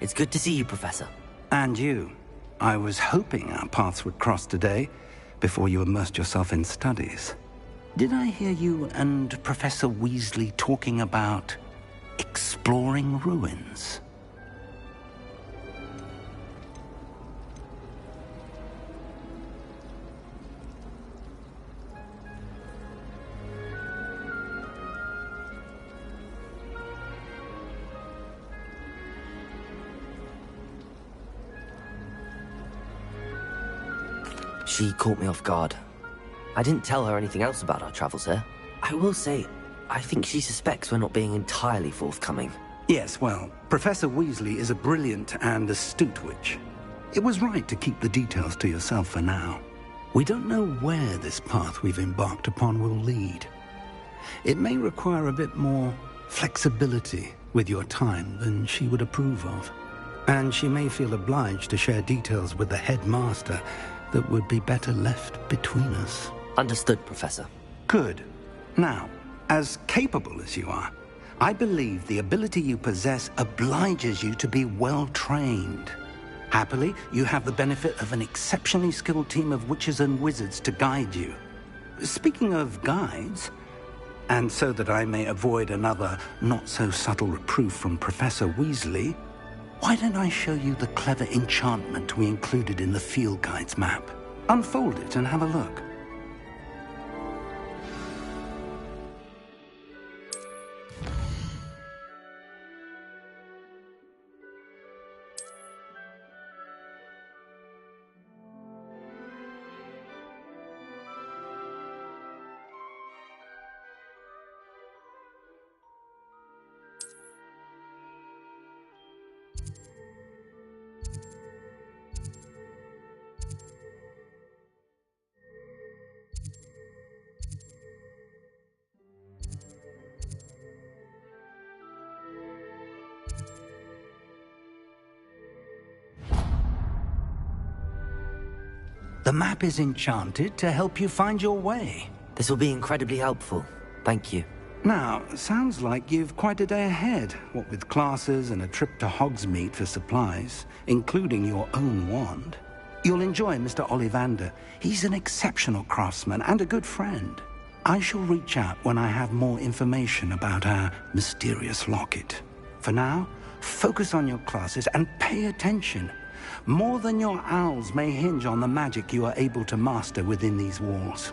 It's good to see you, Professor. And you. I was hoping our paths would cross today, before you immersed yourself in studies. Did I hear you and Professor Weasley talking about exploring ruins? She caught me off guard. I didn't tell her anything else about our travels here. I will say, I think she suspects we're not being entirely forthcoming. Yes, well, Professor Weasley is a brilliant and astute witch. It was right to keep the details to yourself for now. We don't know where this path we've embarked upon will lead. It may require a bit more flexibility with your time than she would approve of. And she may feel obliged to share details with the headmaster that would be better left between us. Understood, Professor. Good. Now, as capable as you are, I believe the ability you possess obliges you to be well-trained. Happily, you have the benefit of an exceptionally skilled team of witches and wizards to guide you. Speaking of guides, and so that I may avoid another not-so-subtle reproof from Professor Weasley, why don't I show you the clever enchantment we included in the field guide's map? Unfold it and have a look. The map is enchanted to help you find your way. This will be incredibly helpful. Thank you. Now, sounds like you've quite a day ahead, what with classes and a trip to Hogsmeade for supplies, including your own wand. You'll enjoy Mr. Ollivander. He's an exceptional craftsman and a good friend. I shall reach out when I have more information about our mysterious locket. For now, focus on your classes and pay attention. More than your owls may hinge on the magic you are able to master within these walls.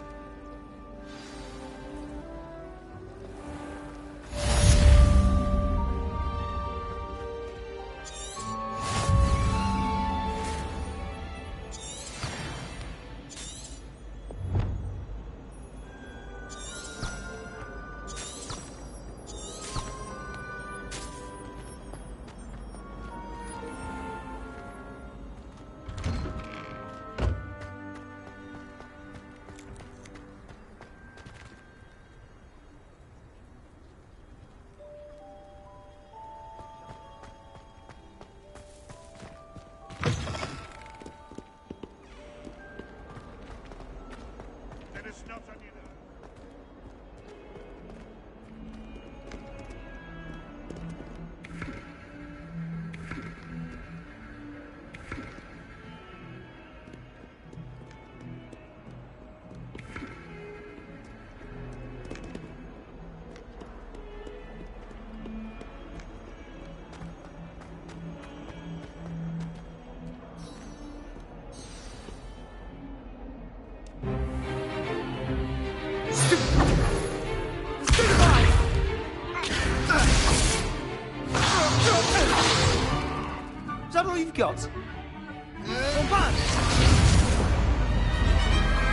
Is that all you've got?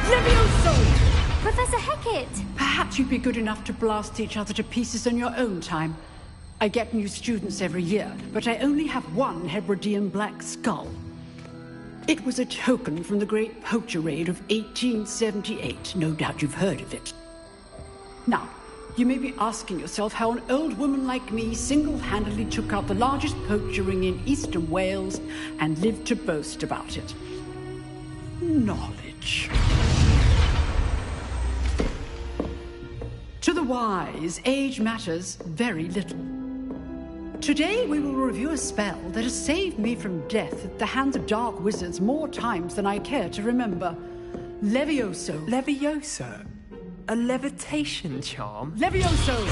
Levioso! Professor Hecat! Perhaps you'd be good enough to blast each other to pieces in your own time. I get new students every year, but I only have one Hebridean black skull. It was a token from the Great Poacher Raid of 1878. No doubt you've heard of it. Now, you may be asking yourself how an old woman like me single-handedly took out the largest poacher ring in eastern Wales and lived to boast about it. Knowledge. To the wise, age matters very little. Today we will review a spell that has saved me from death at the hands of dark wizards more times than I care to remember. Levioso. Levioso? A levitation charm? Levioso!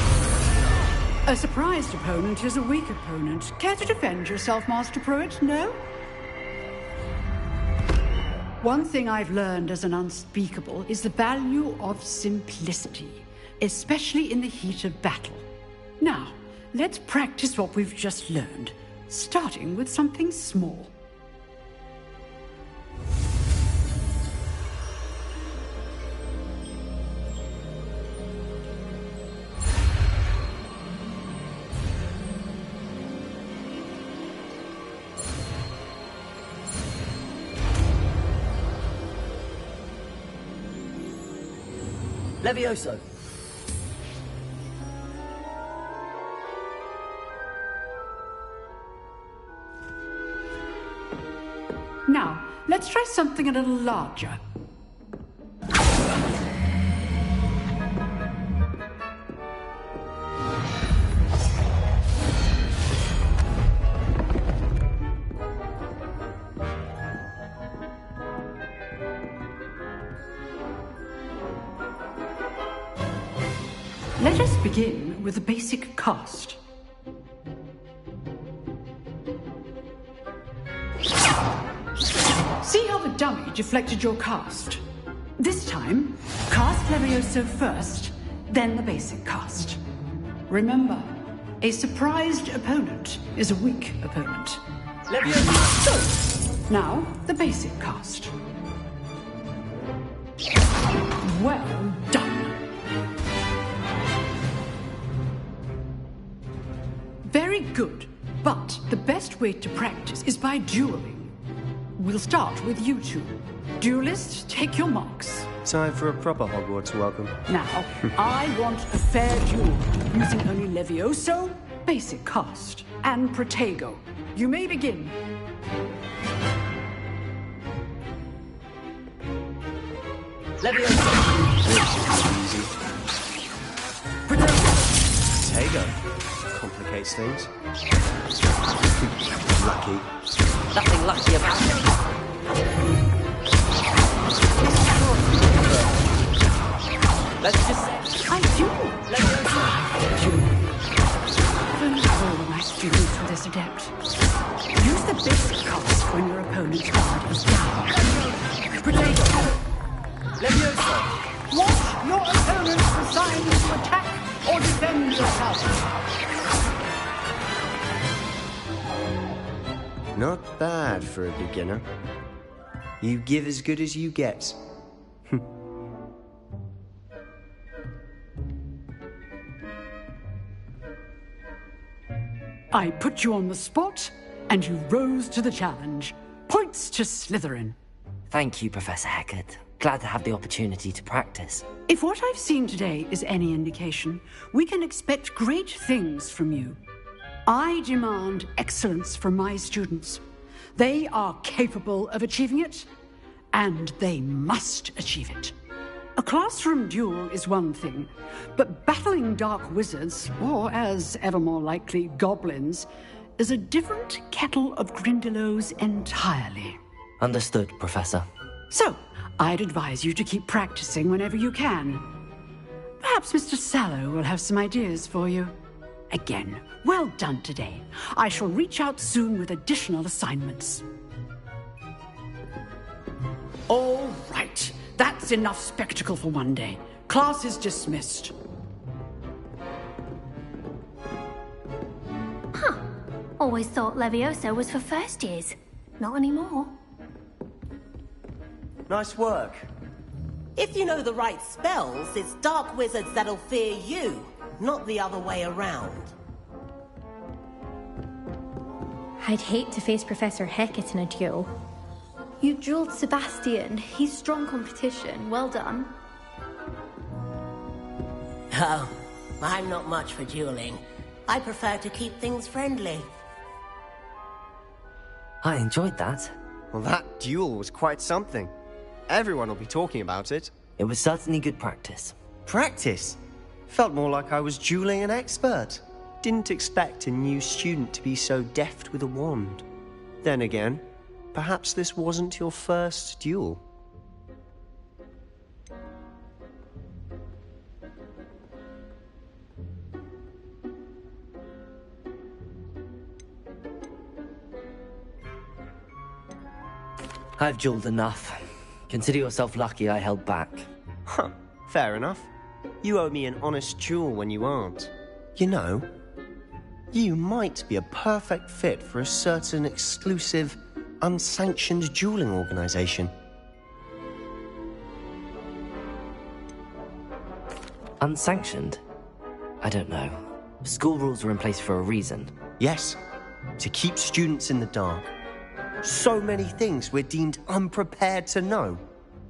A surprised opponent is a weak opponent. Care to defend yourself, Master Pruitt? No? One thing I've learned as an unspeakable is the value of simplicity, especially in the heat of battle. Now, let's practice what we've just learned, starting with something small. Levioso! Now, let's try something a little larger. Let us begin with the basic cast. See how the dummy deflected your cast? This time, cast Levioso first, then the basic cast. Remember, a surprised opponent is a weak opponent. Levioso! So, now the basic cast. Well done. Very good, but the best way to practice is by dueling. We'll start with you two. Duelists, take your marks. Time for a proper Hogwarts welcome. Now, I want a fair duel, using only Levioso, basic cast, and Protego. You may begin. Levioso! Easy. Protego. Complicates things. Lucky. Nothing lucky about it. Let's just say... I do! Only all my students for this adept. Use the basic cast when your opponent's guard is down. Protego! Levioso! Watch your opponent decide to attack or defend yourself. Not bad for a beginner. You give as good as you get. I put you on the spot, and you rose to the challenge. Points to Slytherin. Thank you, Professor Hecat. Glad to have the opportunity to practice. If what I've seen today is any indication, we can expect great things from you. I demand excellence from my students. They are capable of achieving it, and they must achieve it. A classroom duel is one thing, but battling dark wizards, or as ever more likely, goblins, is a different kettle of Grindylows entirely. Understood, Professor. So, I'd advise you to keep practicing whenever you can. Perhaps Mr. Sallow will have some ideas for you. Again, well done today. I shall reach out soon with additional assignments. All right. That's enough spectacle for one day. Class is dismissed. Huh. Always thought Levioso was for first years. Not anymore. Nice work. If you know the right spells, it's dark wizards that'll fear you, not the other way around. I'd hate to face Professor Hecat in a duel. You dueled Sebastian. He's strong competition. Well done. Oh, I'm not much for dueling. I prefer to keep things friendly. I enjoyed that. Well, that duel was quite something. Everyone will be talking about it. It was certainly good practice. Practice? Felt more like I was dueling an expert. Didn't expect a new student to be so deft with a wand. Then again, perhaps this wasn't your first duel. I've dueled enough. Consider yourself lucky I held back. Huh, fair enough. You owe me an honest duel when you aren't. You know, you might be a perfect fit for a certain exclusive, unsanctioned dueling organization. Unsanctioned? I don't know. School rules were in place for a reason. Yes, to keep students in the dark. So many things we're deemed unprepared to know.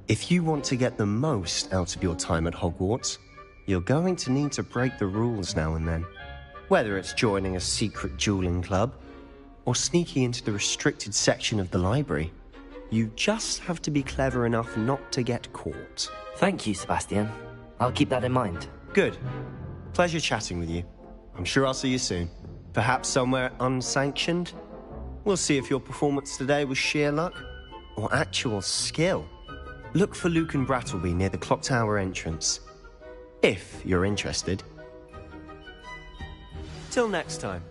If you want to get the most out of your time at Hogwarts, you're going to need to break the rules now and then. Whether it's joining a secret dueling club, or sneaking into the restricted section of the library, you just have to be clever enough not to get caught. Thank you, Sebastian. I'll keep that in mind. Good. Pleasure chatting with you. I'm sure I'll see you soon. Perhaps somewhere unsanctioned? We'll see if your performance today was sheer luck or actual skill. Look for Luke and Brattleby near the clock tower entrance, if you're interested. Till next time.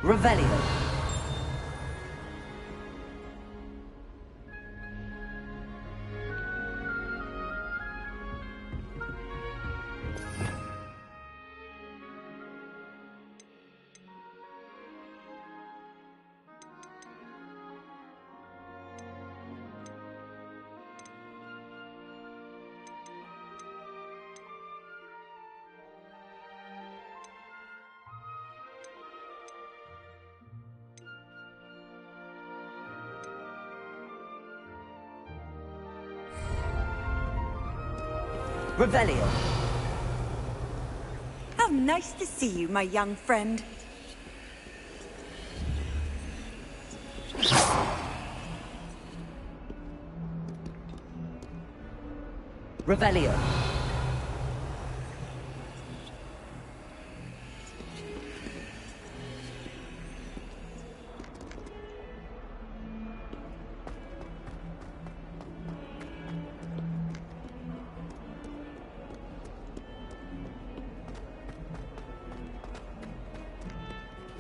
Revelio. Revelio. How nice to see you, my young friend. Revelio.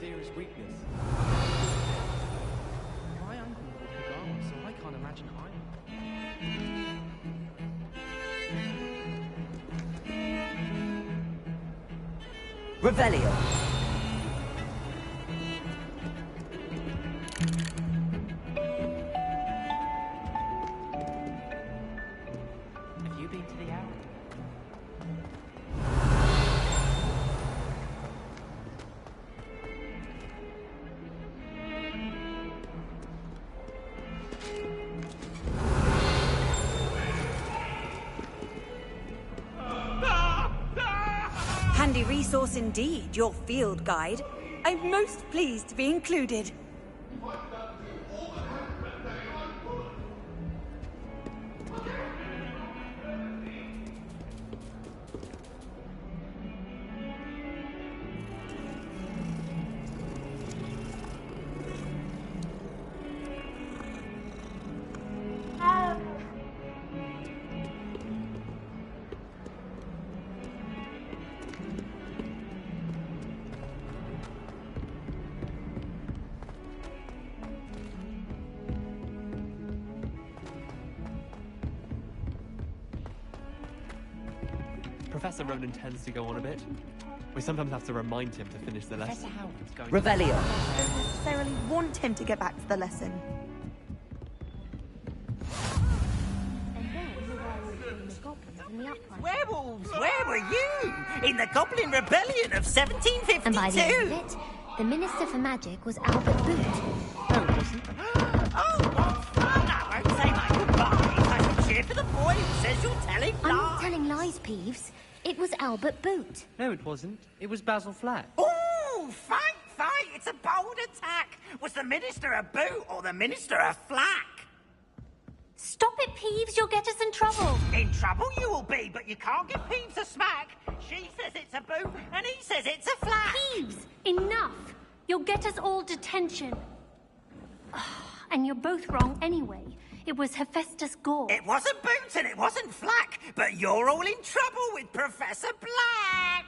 Fear is weakness. My uncle wore Hogwarts, so I can't imagine I am. Revelio. Have you been to the Arrow? Handy resource indeed, your field guide. I'm most pleased to be included. Professor Ronan tends to go on a bit. We sometimes have to remind him to finish the lesson. Revelio. I don't necessarily want him to get back to the lesson. Werewolves, where were you? In the Goblin Rebellion of 1752? And by the end of it, the Minister for Magic was Albert Boot. No, it wasn't. Oh, what fun! I won't say my goodbyes. I shall cheer for the boy who says you're telling lies. I'm not telling lies, Peeves. It was Albert Boot. No, it wasn't. It was Basil Flack. Ooh, fight! It's a bold attack. Was the Minister a boot or the Minister a flack? Stop it, Peeves. You'll get us in trouble. In trouble you will be, but you can't give Peeves a smack. She says it's a boot, and he says it's a flack. Peeves, enough. You'll get us all detention. And you're both wrong anyway. It was Hephaestus Gore. It wasn't Boots and it wasn't Flack, but you're all in trouble with Professor Black.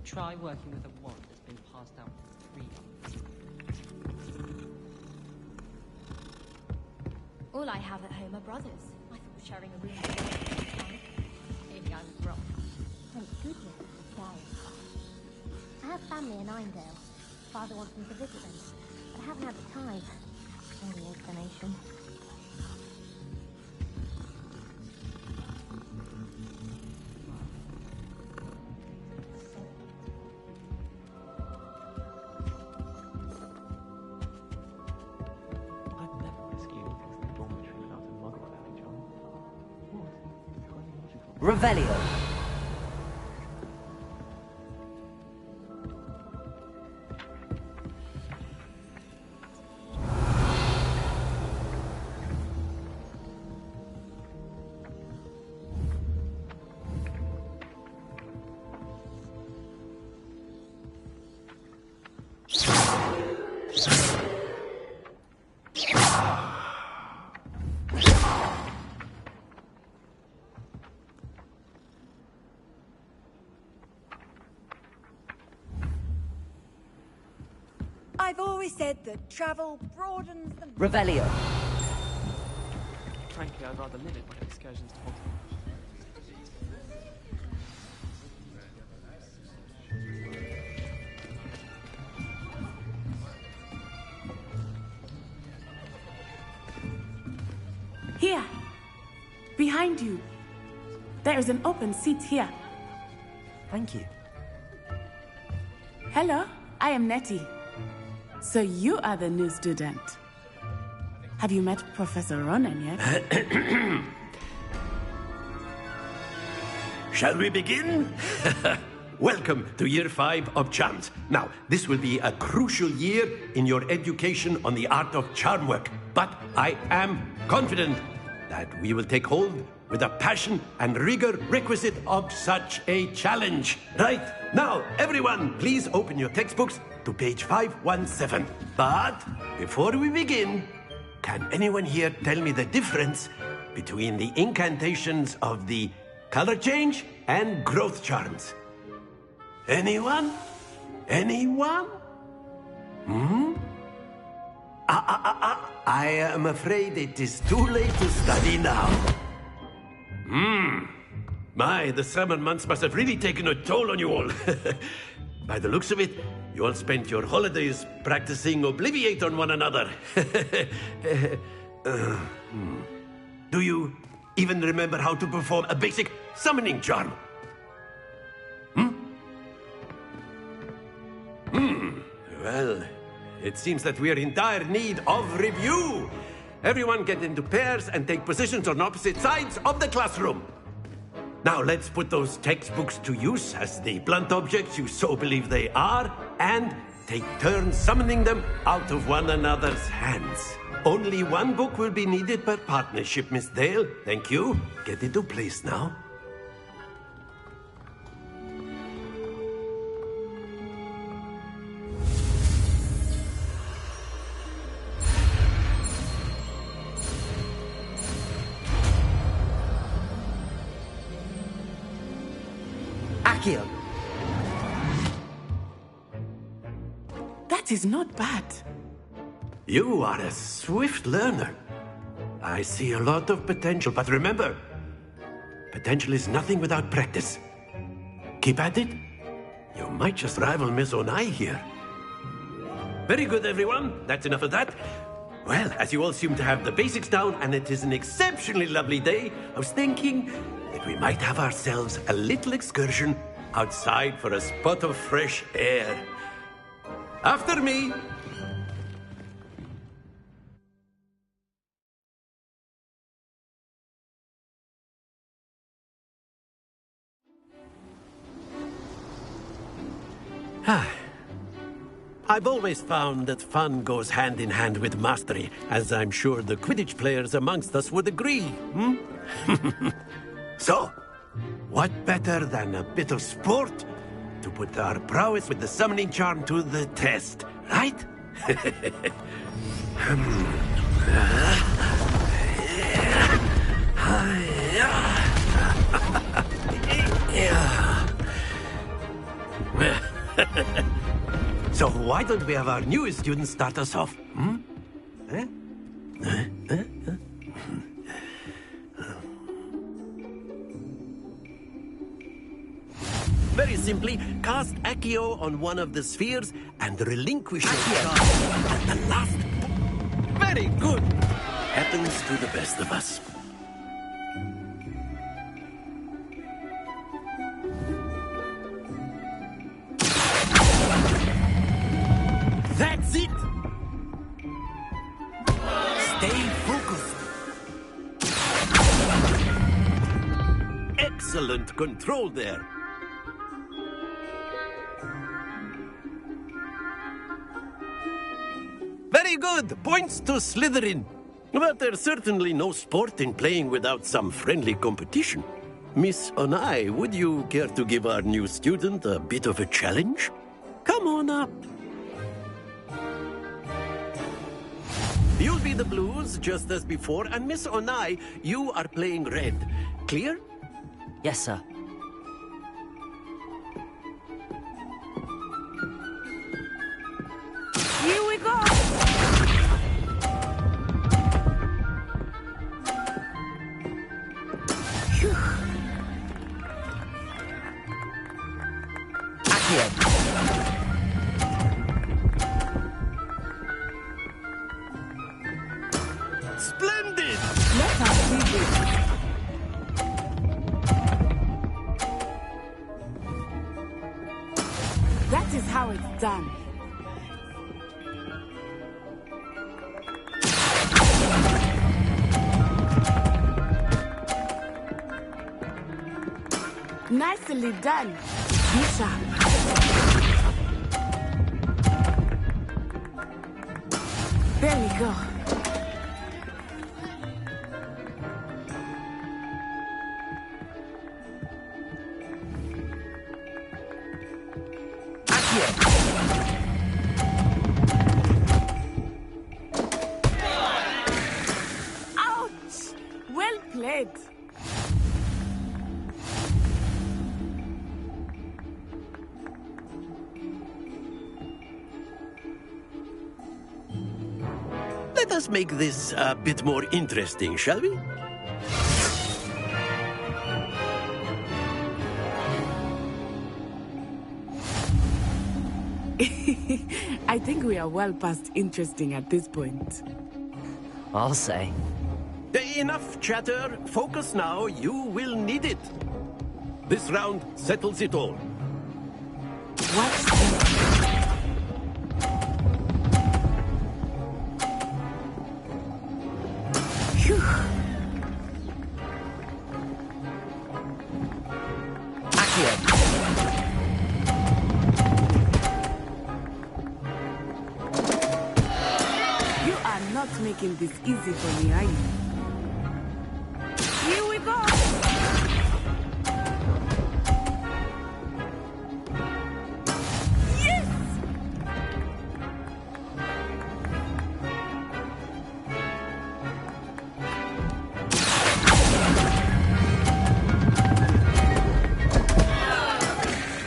Try working with a wand that's been passed down for 3 months. All I have at home are brothers. I thought sharing a room with them was fun. Maybe I was wrong. Thank goodness it's died. I have family in Irondale. Father wants me to visit them, but I haven't had the time. Any explanation? I've never rescued things in the dormitory without a muggle having John. What? It's quite illogical. Revelio. I've always said that travel broadens the... Revelio. Frankly, I'd rather limit my excursions to Hogwarts. Here. Behind you. There is an open seat here. Thank you. Hello, I am Nettie. So you are the new student. Have you met Professor Ronan yet? Shall we begin? Welcome to Year 5 of Charms. Now, this will be a crucial year in your education on the art of charm work. But I am confident that we will take hold with the passion and rigor requisite of such a challenge. Right, now, everyone, please open your textbooks to page 517. But before we begin, can anyone here tell me the difference between the incantations of the color change and growth charms? Anyone? Anyone? I am afraid it is too late to study now. My, the summer months must have really taken a toll on you all. By the looks of it, you all spent your holidays practicing Obliviate on one another. Do you even remember how to perform a basic summoning charm? Well, it seems that we are in dire need of review. Everyone get into pairs and take positions on opposite sides of the classroom. Now let's put those textbooks to use as the blunt objects you so believe they are, and take turns summoning them out of one another's hands. Only one book will be needed per partnership, Miss Dale. Thank you. Get into place now. Accio. That is not bad. You are a swift learner. I see a lot of potential, but remember, potential is nothing without practice. Keep at it. You might just rival Miss Onai here. Very good, everyone. That's enough of that. Well, as you all seem to have the basics down, and it is an exceptionally lovely day, I was thinking that we might have ourselves a little excursion outside for a spot of fresh air. After me. I've always found that fun goes hand in hand with mastery, as I'm sure the Quidditch players amongst us would agree, So, what better than a bit of sport to put our prowess with the summoning charm to the test, right? So why don't we have our newest student start us off? Very simply, cast Accio on one of the spheres and relinquish your charge at the last. Very good. Happens to the best of us. That's it. Stay focused. Excellent control there. Very good. Points to Slytherin. But there's certainly no sport in playing without some friendly competition. Miss Onai, would you care to give our new student a bit of a challenge? Come on up. You'll be the blues, just as before, and Miss Onai, you are playing red. Clear? Yes, sir. Here we go! Splendid! Let us see this. That is how it's done. Nicely done. Be sharp. There we go. Ouch! Well played. Let us make this a bit more interesting, shall we? I think we are well past interesting at this point. I'll say. Enough chatter. Focus now. You will need it. This round settles it all. Watch this. Phew. You are not making this easy for me, are you? Here we go! Yes!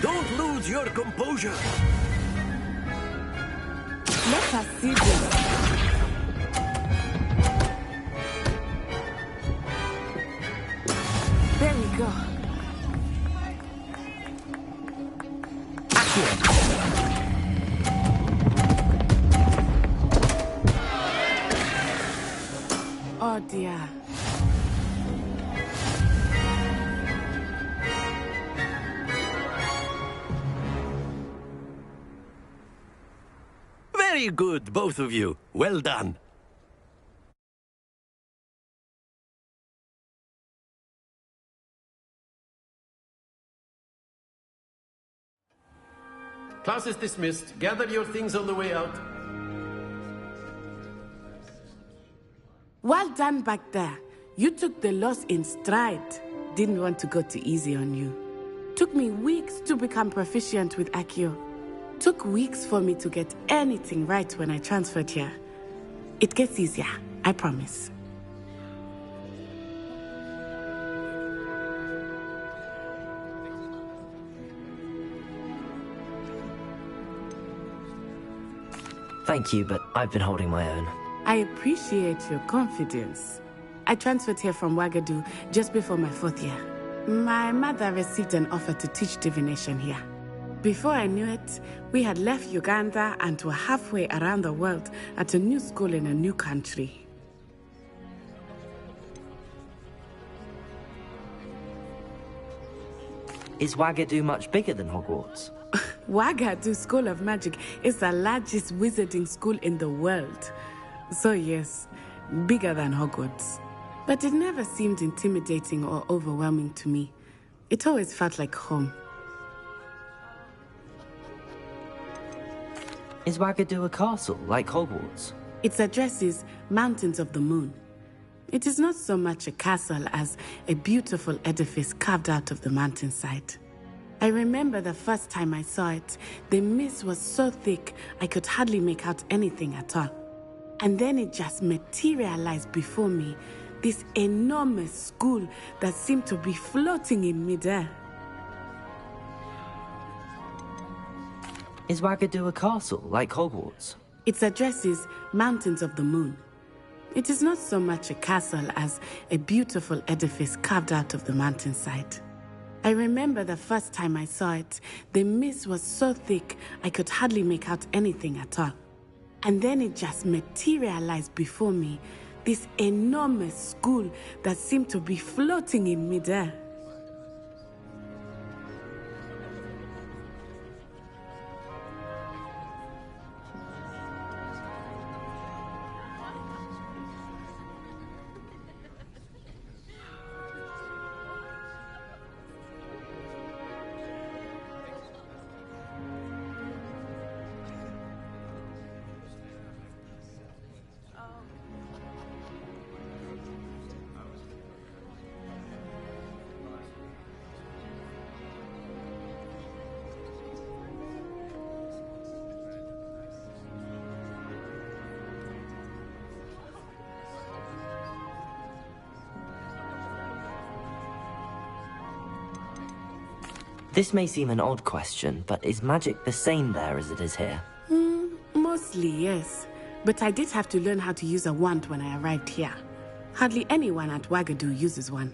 Don't lose your composure. Let us see this. There we go. Oh dear. Very good, both of you. Well done. Class is dismissed. Gather your things on the way out. Well done back there. You took the loss in stride. Didn't want to go too easy on you. Took me weeks to become proficient with Accio. Took weeks for me to get anything right when I transferred here. It gets easier, I promise. Thank you, but I've been holding my own. I appreciate your confidence. I transferred here from Wagadu just before my 4th year. My mother received an offer to teach divination here. Before I knew it, we had left Uganda and were halfway around the world at a new school in a new country. Is Wagadu much bigger than Hogwarts? Wagadu School of Magic is the largest wizarding school in the world. So yes, bigger than Hogwarts. But it never seemed intimidating or overwhelming to me. It always felt like home. Is Wagadu a castle, like Hogwarts? Its address is Mountains of the Moon. It is not so much a castle as a beautiful edifice carved out of the mountainside. I remember the first time I saw it, the mist was so thick I could hardly make out anything at all. And then it just materialized before me, this enormous school that seemed to be floating in midair. Is Wagadu a castle, like Hogwarts? Its address is Mountains of the Moon. It is not so much a castle as a beautiful edifice carved out of the mountainside. I remember the first time I saw it, the mist was so thick I could hardly make out anything at all. And then it just materialized before me, this enormous school that seemed to be floating in midair. This may seem an odd question, but is magic the same there as it is here? Mostly, yes. But I did have to learn how to use a wand when I arrived here. Hardly anyone at Wagadu uses one.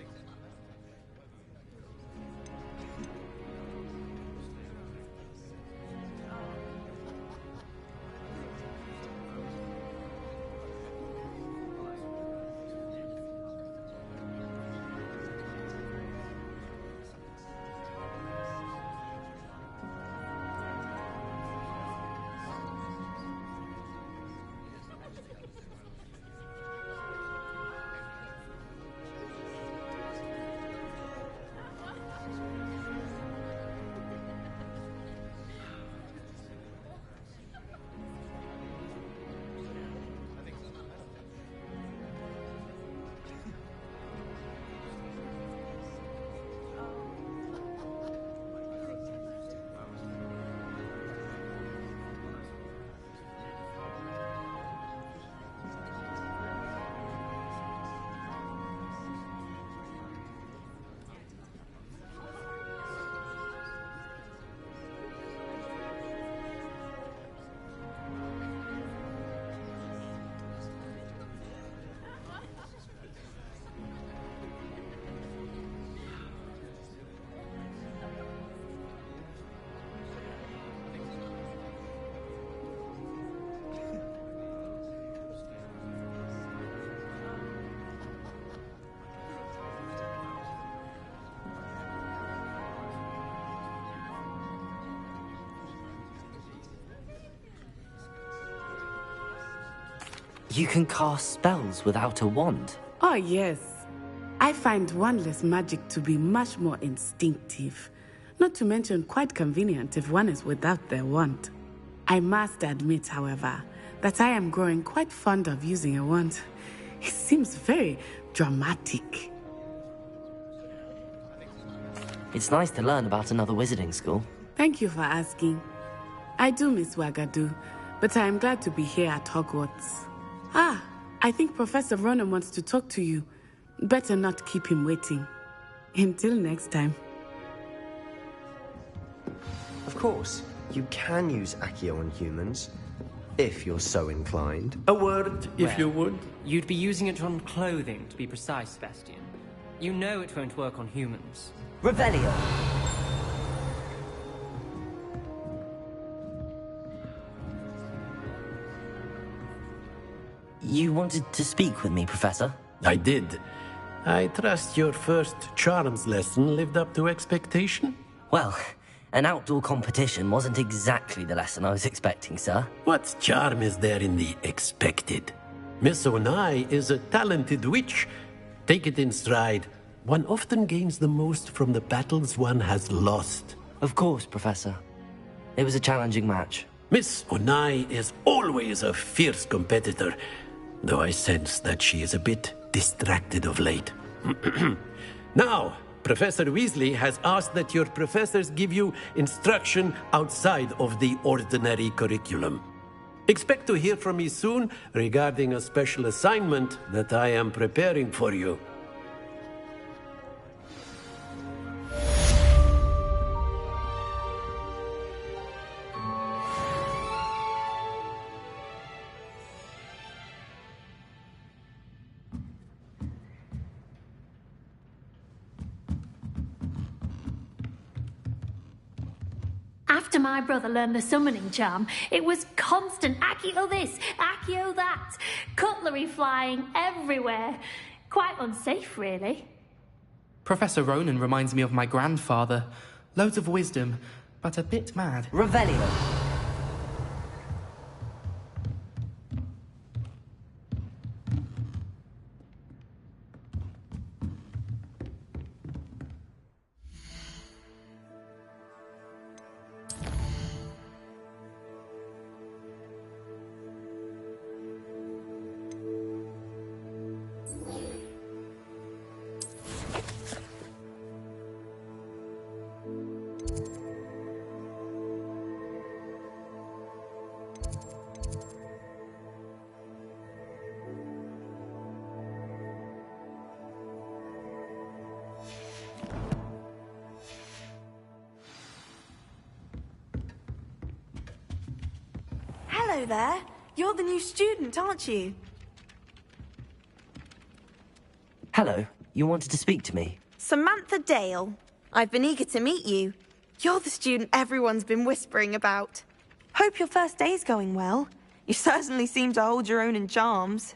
You can cast spells without a wand? Oh, yes. I find wandless magic to be much more instinctive. Not to mention quite convenient if one is without their wand. I must admit, however, that I am growing quite fond of using a wand. It seems very dramatic. It's nice to learn about another wizarding school. Thank you for asking. I do miss Wagadu, but I am glad to be here at Hogwarts. Ah, I think Professor Ronan wants to talk to you. Better not keep him waiting. Until next time. Of course, you can use Accio on humans. if you're so inclined. A word, if you would. You'd be using it on clothing, to be precise, Sebastian. You know it won't work on humans. Revelio! You wanted to speak with me, Professor? I did. I trust your first charms lesson lived up to expectation? Well, an outdoor competition wasn't exactly the lesson I was expecting, sir. What charm is there in the expected? Miss Onai is a talented witch. Take it in stride. One often gains the most from the battles one has lost. Of course, Professor. It was a challenging match. Miss Onai is always a fierce competitor, though I sense that she is a bit distracted of late. Now, Professor Weasley has asked that your professors give you instruction outside of the ordinary curriculum. Expect to hear from me soon regarding a special assignment that I am preparing for you. After my brother learned the summoning charm, it was constant Accio this, Accio that, cutlery flying everywhere. Quite unsafe, really. Professor Ronan reminds me of my grandfather. Loads of wisdom, but a bit mad. Revelio! Hello there. You're the new student, aren't you? Hello. You wanted to speak to me? Samantha Dale. I've been eager to meet you. You're the student everyone's been whispering about. Hope your first day's going well. You certainly seem to hold your own in charms.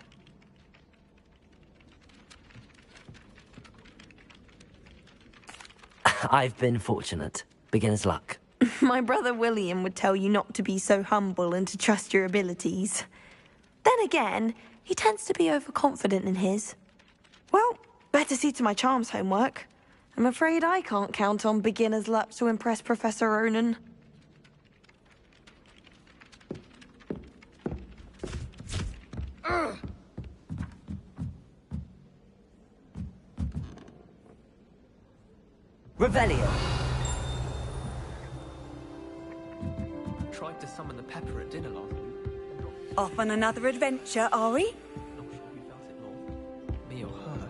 I've been fortunate. Beginner's luck. My brother William would tell you not to be so humble and to trust your abilities. Then again, he tends to be overconfident in his. Well, better see to my charms homework. I'm afraid I can't count on beginner's luck to impress Professor Ronan. Revelio! Tried to summon the pepper at dinner last week. Off on another adventure, are we? Not sure who felt it more, me or her.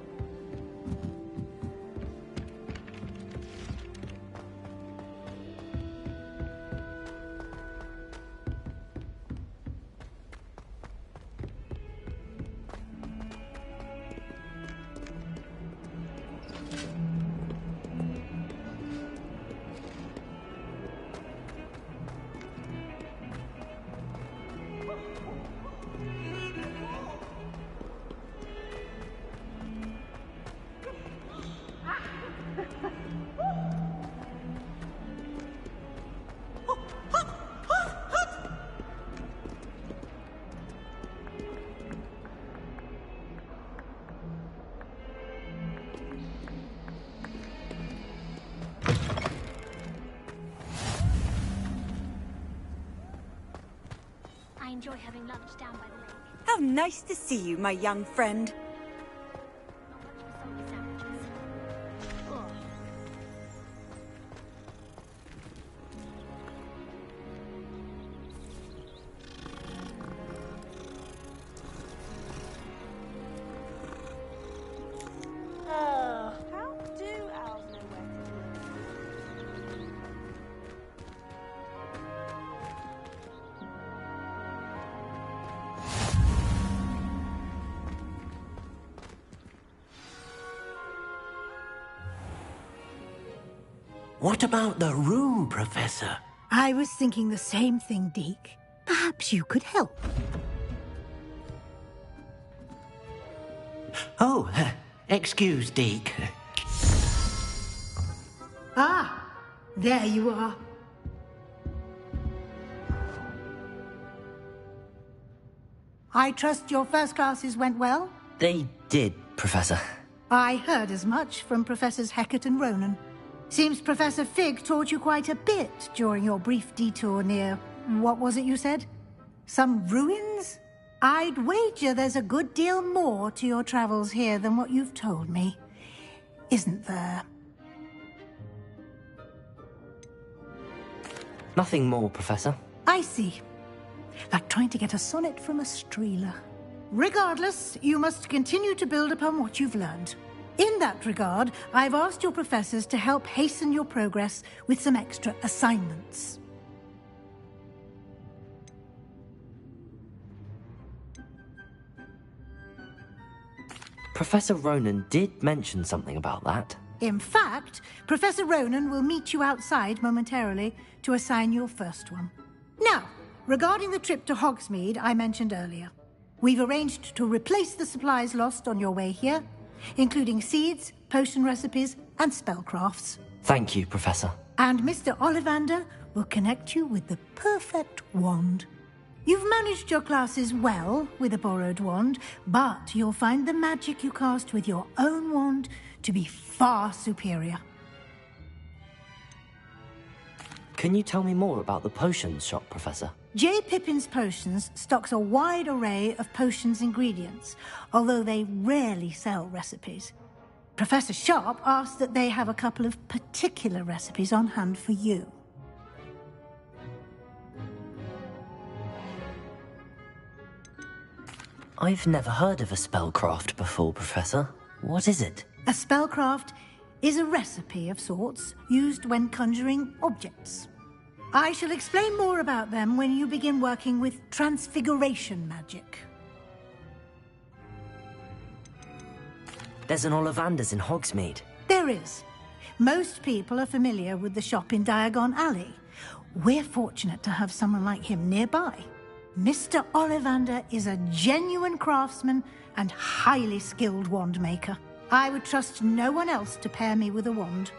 I enjoy having lunch down by the lake. How nice to see you, my young friend. Not much for salty sandwiches. Ugh. How do owls know where to live? What about the room, Professor? I was thinking the same thing, Deke. Perhaps you could help. Oh, excuse, Deke. Ah, there you are. I trust your first classes went well? They did, Professor. I heard as much from Professors Hecat and Ronan. Seems Professor Fig taught you quite a bit during your brief detour near... what was it you said? Some ruins? I'd wager there's a good deal more to your travels here than what you've told me. Isn't there? Nothing more, Professor. I see. Like trying to get a sonnet from a streeler. Regardless, you must continue to build upon what you've learned. In that regard, I've asked your professors to help hasten your progress with some extra assignments. Professor Ronan did mention something about that. In fact, Professor Ronan will meet you outside momentarily to assign your first one. Now, regarding the trip to Hogsmeade I mentioned earlier, we've arranged to replace the supplies lost on your way here, including seeds, potion recipes, and spellcrafts. Thank you, Professor. And Mr. Ollivander will connect you with the perfect wand. You've managed your classes well with a borrowed wand, but you'll find the magic you cast with your own wand to be far superior. Can you tell me more about the potions shop, Professor? J. Pippin's Potions stocks a wide array of potions ingredients, although they rarely sell recipes. Professor Sharp asked that they have a couple of particular recipes on hand for you. I've never heard of a spellcraft before, Professor. What is it? A spellcraft is a recipe of sorts used when conjuring objects. I shall explain more about them when you begin working with transfiguration magic. There's an Ollivander's in Hogsmeade. There is. Most people are familiar with the shop in Diagon Alley. We're fortunate to have someone like him nearby. Mr. Ollivander is a genuine craftsman and highly skilled wand maker. I would trust no one else to pair me with a wand.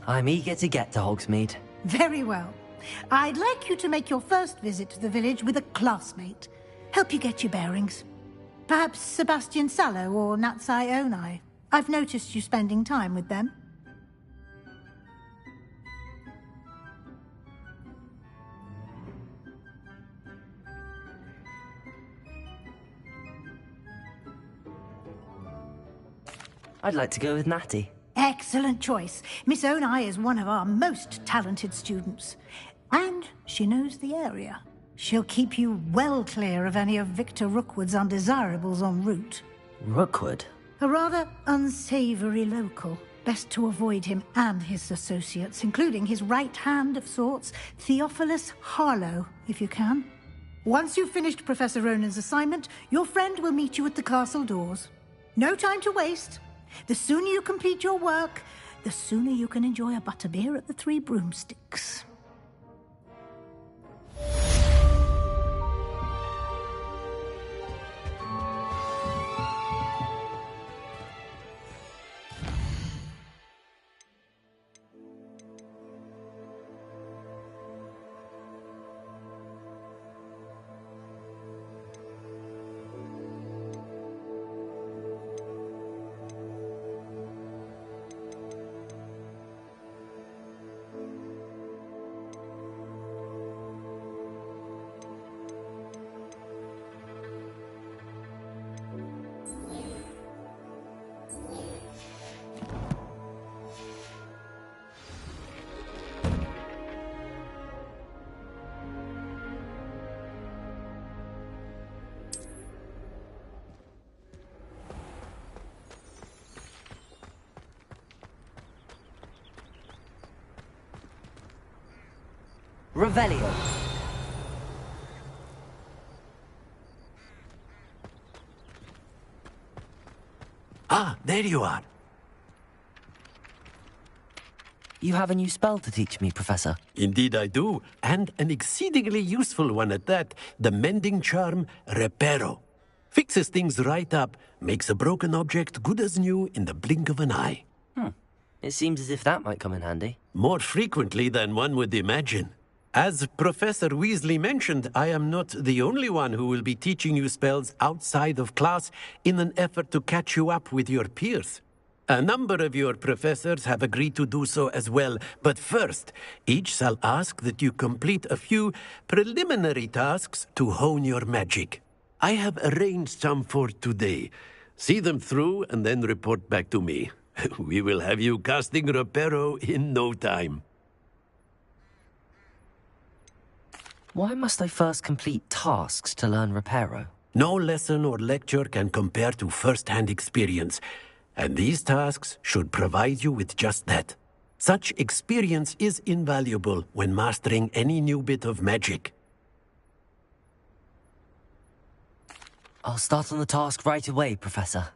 I'm eager to get to Hogsmeade. Very well. I'd like you to make your first visit to the village with a classmate. Help you get your bearings. Perhaps Sebastian Sallow or Natsai Onai. I've noticed you spending time with them. I'd like to go with Natty. Excellent choice. Miss Onai is one of our most talented students. And she knows the area. She'll keep you well clear of any of Victor Rookwood's undesirables en route. Rookwood? A rather unsavory local. Best to avoid him and his associates, including his right hand of sorts, Theophilus Harlow, if you can. Once you've finished Professor Ronan's assignment, your friend will meet you at the castle doors. No time to waste. The sooner you complete your work, the sooner you can enjoy a butterbeer at the Three Broomsticks. Revelio. Ah, there you are. You have a new spell to teach me, Professor. Indeed I do, and an exceedingly useful one at that. The mending charm, Reparo. Fixes things right up, makes a broken object good as new in the blink of an eye. It seems as if that might come in handy. More frequently than one would imagine. As Professor Weasley mentioned, I am not the only one who will be teaching you spells outside of class in an effort to catch you up with your peers. A number of your professors have agreed to do so as well, but first, each shall ask that you complete a few preliminary tasks to hone your magic. I have arranged some for today. See them through and then report back to me. We will have you casting Reparo in no time. Why must I first complete tasks to learn Reparo? No lesson or lecture can compare to first-hand experience, and these tasks should provide you with just that. Such experience is invaluable when mastering any new bit of magic. I'll start on the task right away, Professor.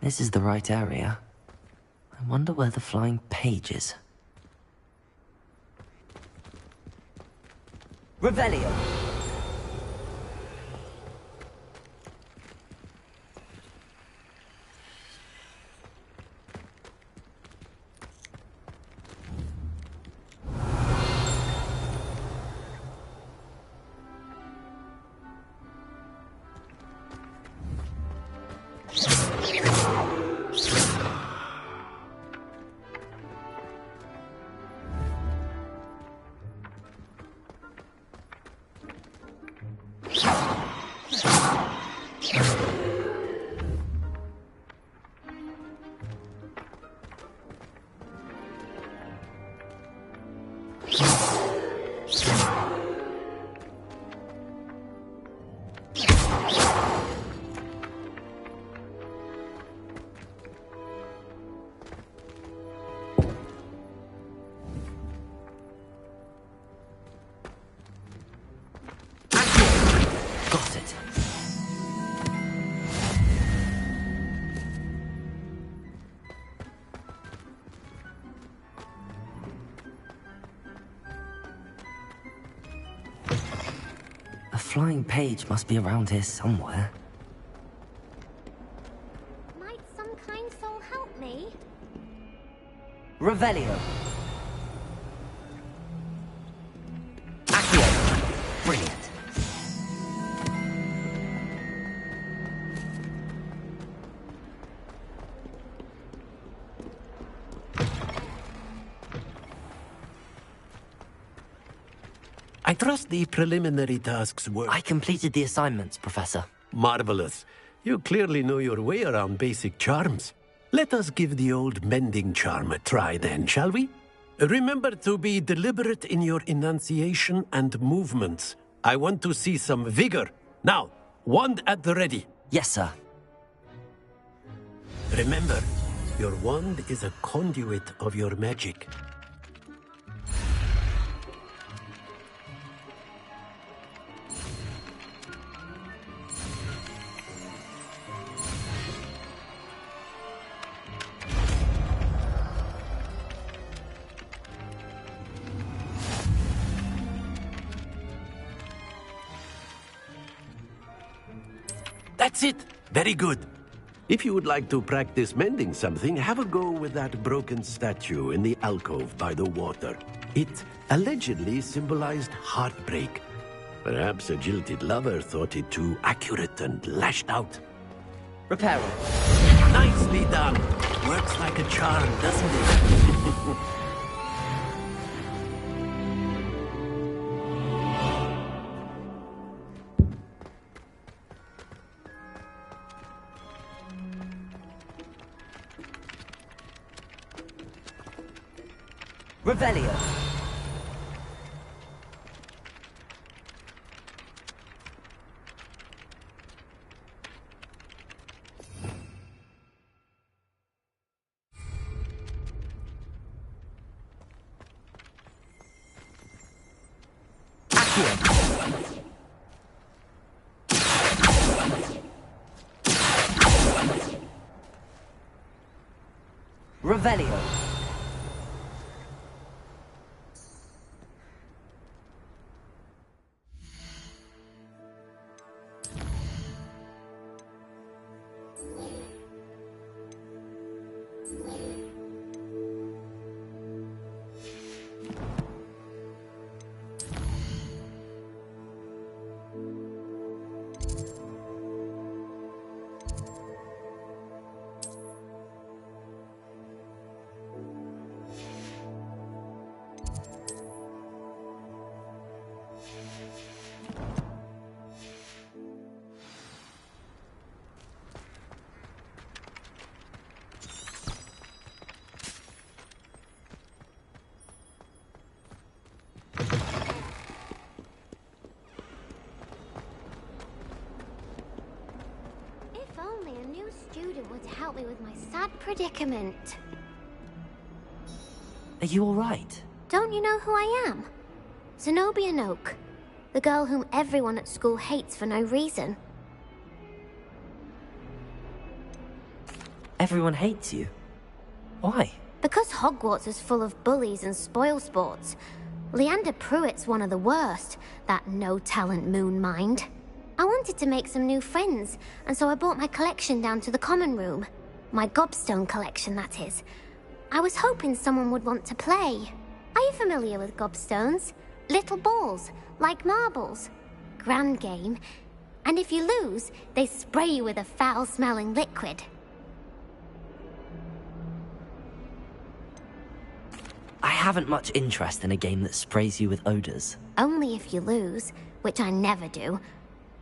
This is the right area. I wonder where the flying page is. Revelio! Got it. flying page must be around here somewhere. Might some kind soul help me? Revelio. Accio. Brilliant. I trust the preliminary tasks were... I completed the assignments, Professor. Marvelous. You clearly know your way around basic charms. Let us give the old mending charm a try then, shall we? Remember to be deliberate in your enunciation and movements. I want to see some vigor. Now, wand at the ready. Yes, sir. Remember, your wand is a conduit of your magic. That's it! Very good. If you would like to practice mending something, have a go with that broken statue in the alcove by the water. It allegedly symbolized heartbreak. Perhaps a jilted lover thought it too accurate and lashed out. Repair it. Nicely done. Works like a charm, doesn't it? Revelio. Revelio. Only a new student would help me with my sad predicament. Are you all right? Don't you know who I am? Zenobia Noak, the girl whom everyone at school hates for no reason. Everyone hates you. Why? Because Hogwarts is full of bullies and spoilsports. Leander Pruitt's one of the worst, that no-talent moon mind. I wanted to make some new friends, and so I brought my collection down to the common room. My gobstone collection, that is. I was hoping someone would want to play. Are you familiar with gobstones? Little balls, like marbles. Grand game. And if you lose, they spray you with a foul-smelling liquid. I haven't much interest in a game that sprays you with odors. Only if you lose, which I never do.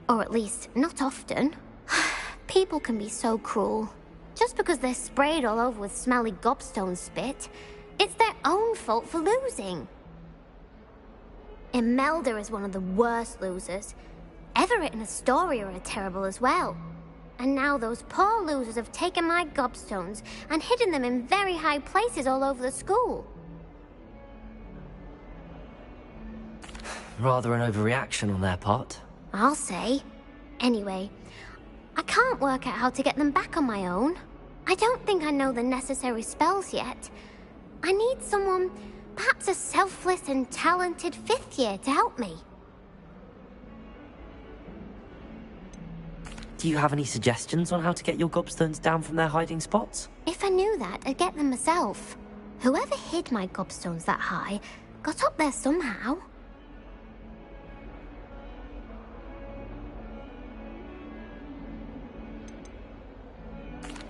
Or at least, not often. People can be so cruel. Just because they're sprayed all over with smelly gobstone spit, it's their own fault for losing. Imelda is one of the worst losers. Everett and Astoria are terrible as well. And now those poor losers have taken my gobstones and hidden them in very high places all over the school. Rather an overreaction on their part. I'll say. Anyway, I can't work out how to get them back on my own. I don't think I know the necessary spells yet. I need someone, perhaps a selfless and talented 5th year to help me. Do you have any suggestions on how to get your gobstones down from their hiding spots? If I knew that, I'd get them myself. Whoever hid my gobstones that high got up there somehow.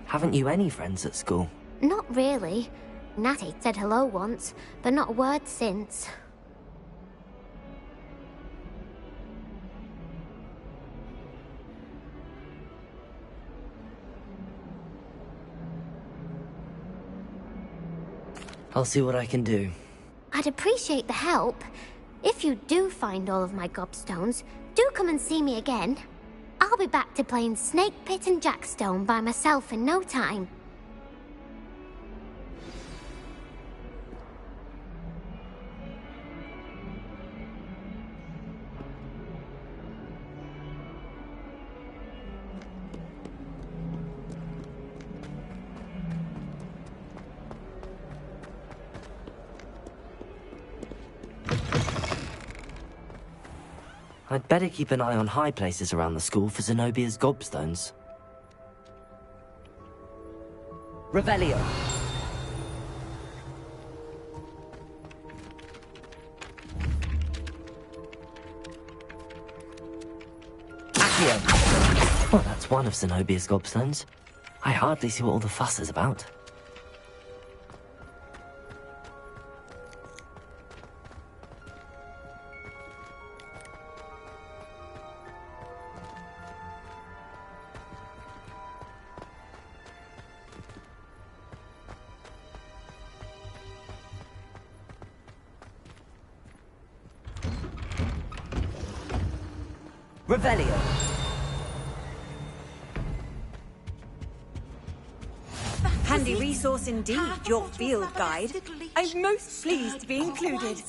Haven't you any friends at school? Not really. Natty said hello once, but not a word since. I'll see what I can do. I'd appreciate the help. If you do find all of my gobstones, do come and see me again. I'll be back to playing Snake Pit and Jackstone by myself in no time. I'd better keep an eye on high places around the school for Zenobia's gobstones. Revelio! Accio! Well, that's one of Zenobia's gobstones. I hardly see what all the fuss is about. Revelio! Handy resource indeed, your field guide. I'm most pleased to be included.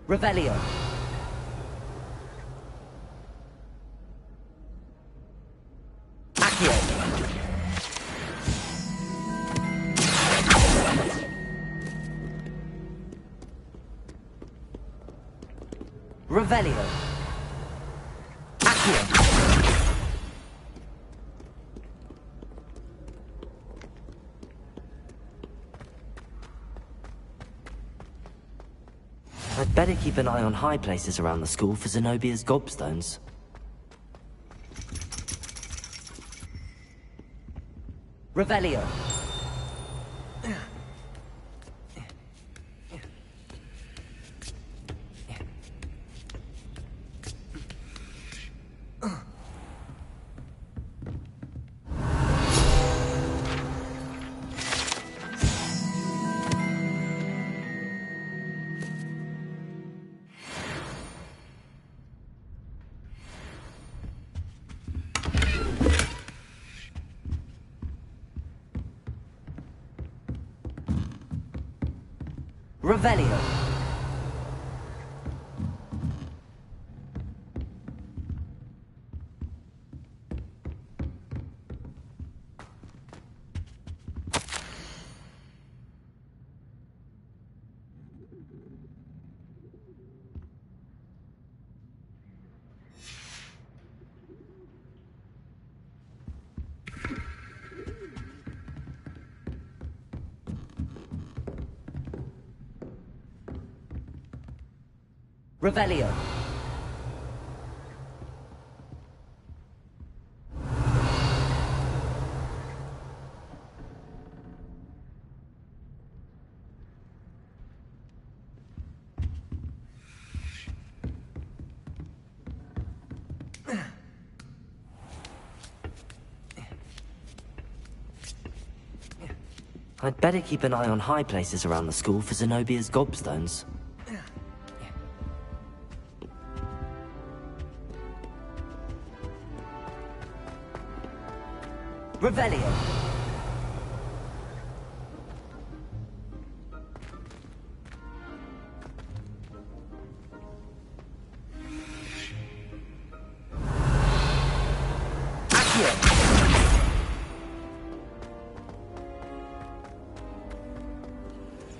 Revelio! Accio! Revelio! Accio! I'd better keep an eye on high places around the school for Zenobia's gobstones. Revelio! Revelio! Revelio. I'd better keep an eye on high places around the school for Zenobia's gobstones. Revelio.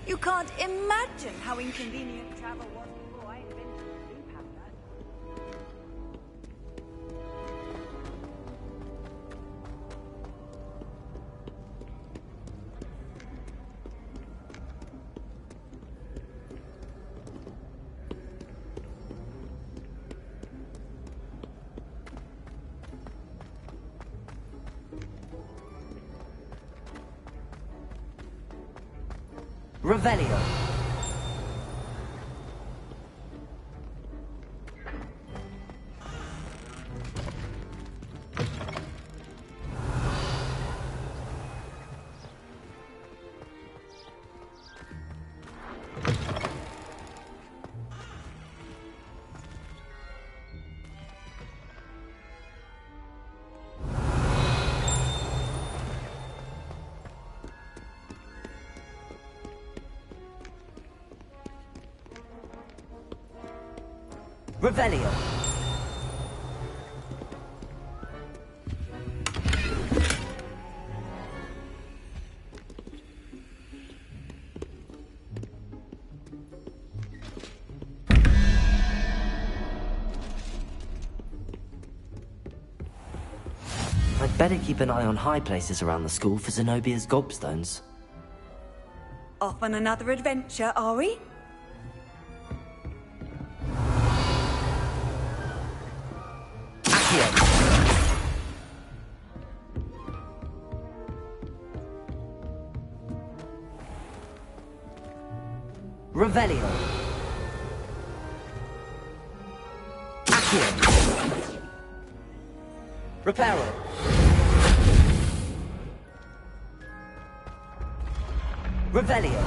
You can't imagine how inconvenient travel was before I invented the blue powder. Revelio. Revelio. I'd better keep an eye on high places around the school for Zenobia's gobstones. Off on another adventure, are we? Revelio. Accio. Reparo. Revelio.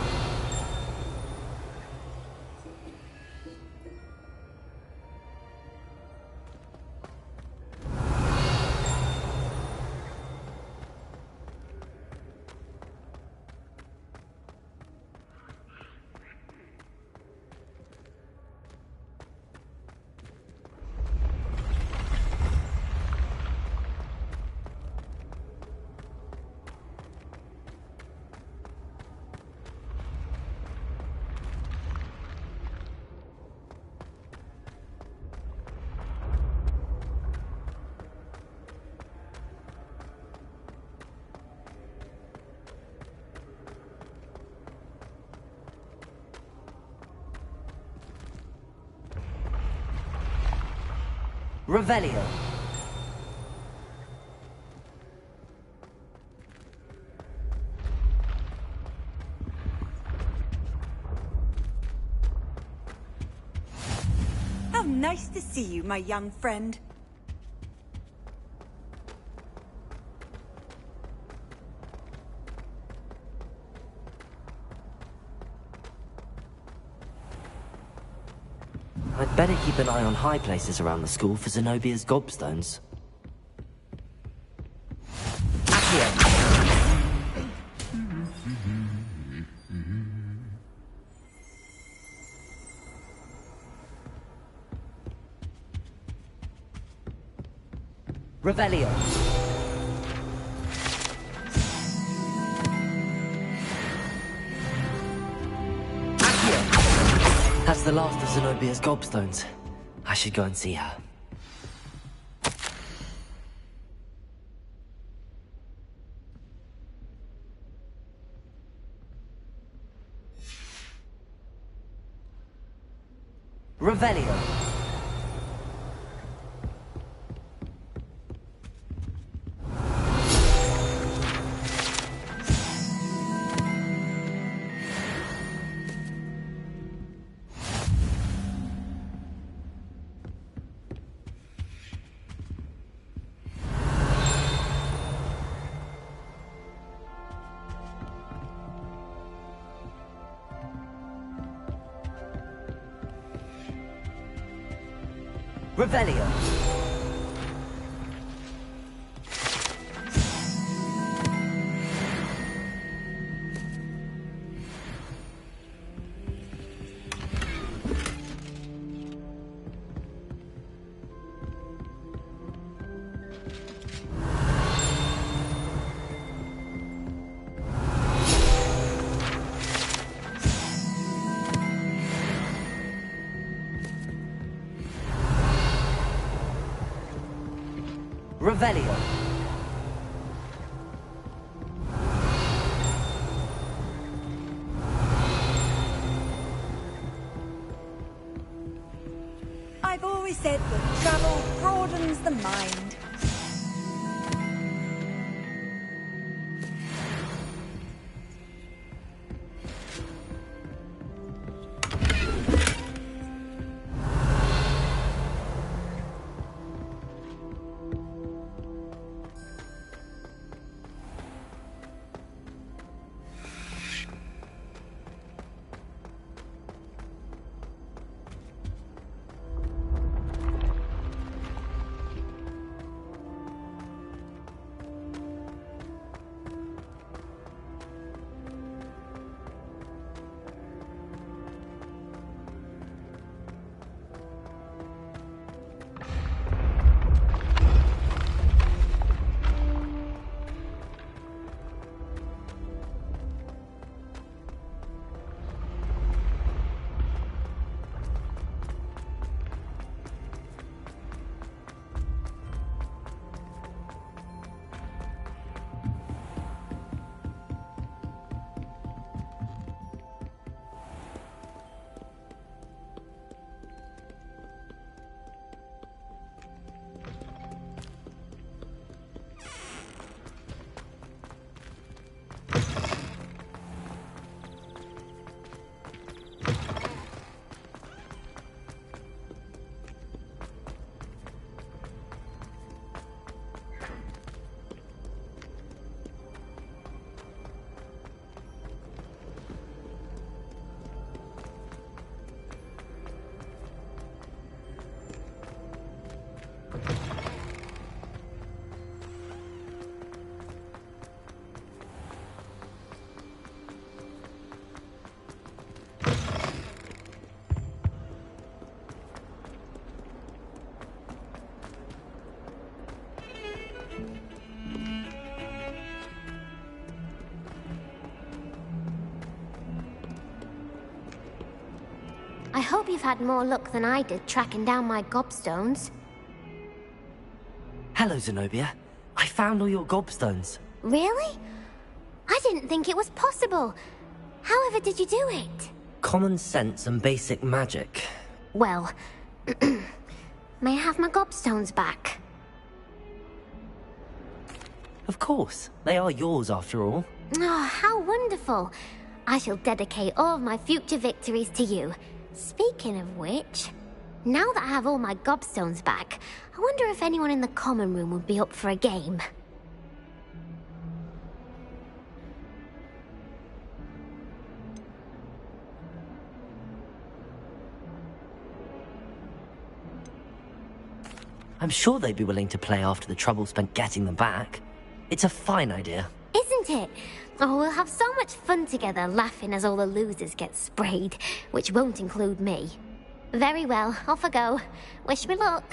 Revelio. How nice to see you, my young friend. I'd better keep an eye on high places around the school for Zenobia's gobstones. Revelio. That's the last of Zenobia's gobstones. I should go and see her. Revelio. Revelio. Revelio. I've always said that travel broadens the mind. I hope you've had more luck than I did tracking down my gobstones. Hello, Zenobia. I found all your gobstones. Really? I didn't think it was possible. However did you do it? Common sense and basic magic. Well, may I have my gobstones back? Of course. They are yours after all. Oh, how wonderful. I shall dedicate all of my future victories to you. Speaking of which, now that I have all my gobstones back, I wonder if anyone in the common room would be up for a game. I'm sure they'd be willing to play after the trouble spent getting them back. It's a fine idea. Isn't it? Oh, we'll have so much fun together laughing as all the losers get sprayed, which won't include me. Very well, off I go. Wish me luck.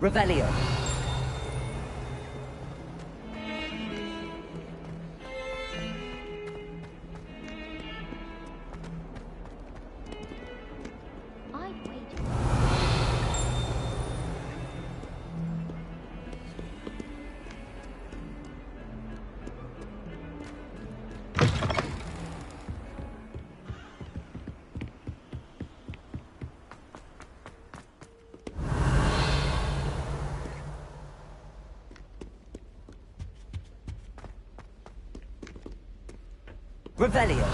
Revelio. Revelio.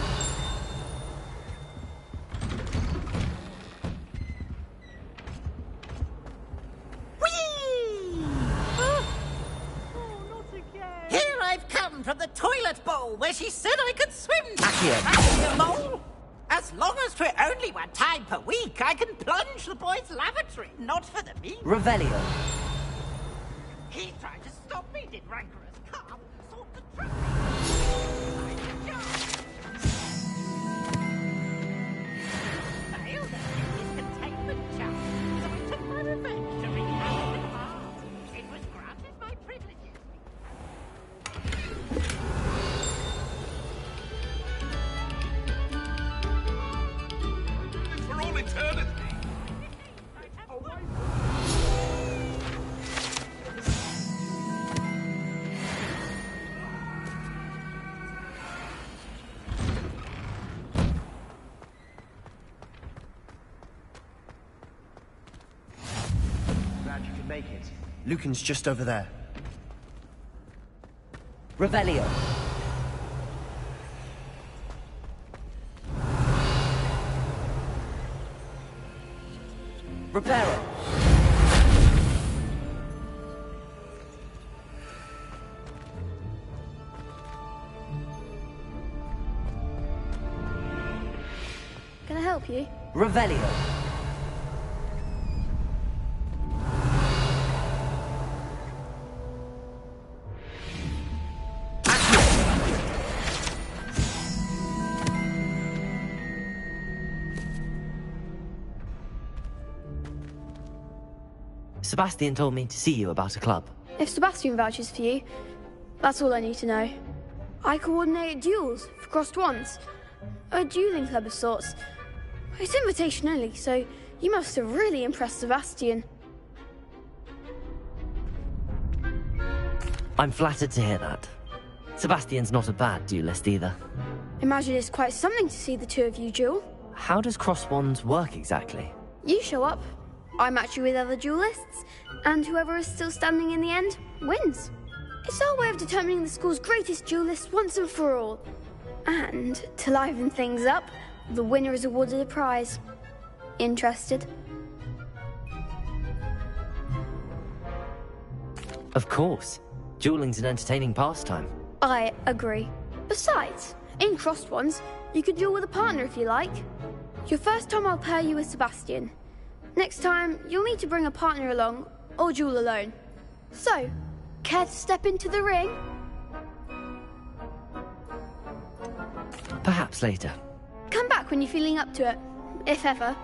Here I've come from the toilet bowl where she said I could swim. Accio. Mole. As long as 'twere only one time per week, I can plunge the boys' lavatory, not for the meat. Revelio. He tried to stop me, did rancorous calf. Sort the trap. Failed at his containment charm, so I took my revenge to wreak havoc in Mars. It was granted my privileges. For all eternity. Glad you could make it. Lucan's just over there. Revelio. Reparo. Can I help you? Revelio. Sebastian told me to see you about a club. If Sebastian vouches for you, that's all I need to know. I coordinate duels for crossed wands. A dueling club of sorts. It's invitation only, so you must have really impressed Sebastian. I'm flattered to hear that. Sebastian's not a bad duelist either. Imagine it's quite something to see the two of you duel. How does cross wands work exactly? You show up, I match you with other duelists, and whoever is still standing in the end wins. It's our way of determining the school's greatest duelist once and for all. And to liven things up, the winner is awarded a prize. Interested? Of course. Dueling's an entertaining pastime. I agree. Besides, in crossed ones, you could duel with a partner if you like. Your first time I'll pair you with Sebastian. Next time, you'll need to bring a partner along, or duel alone. So, care to step into the ring? Perhaps later. Come back when you're feeling up to it, if ever.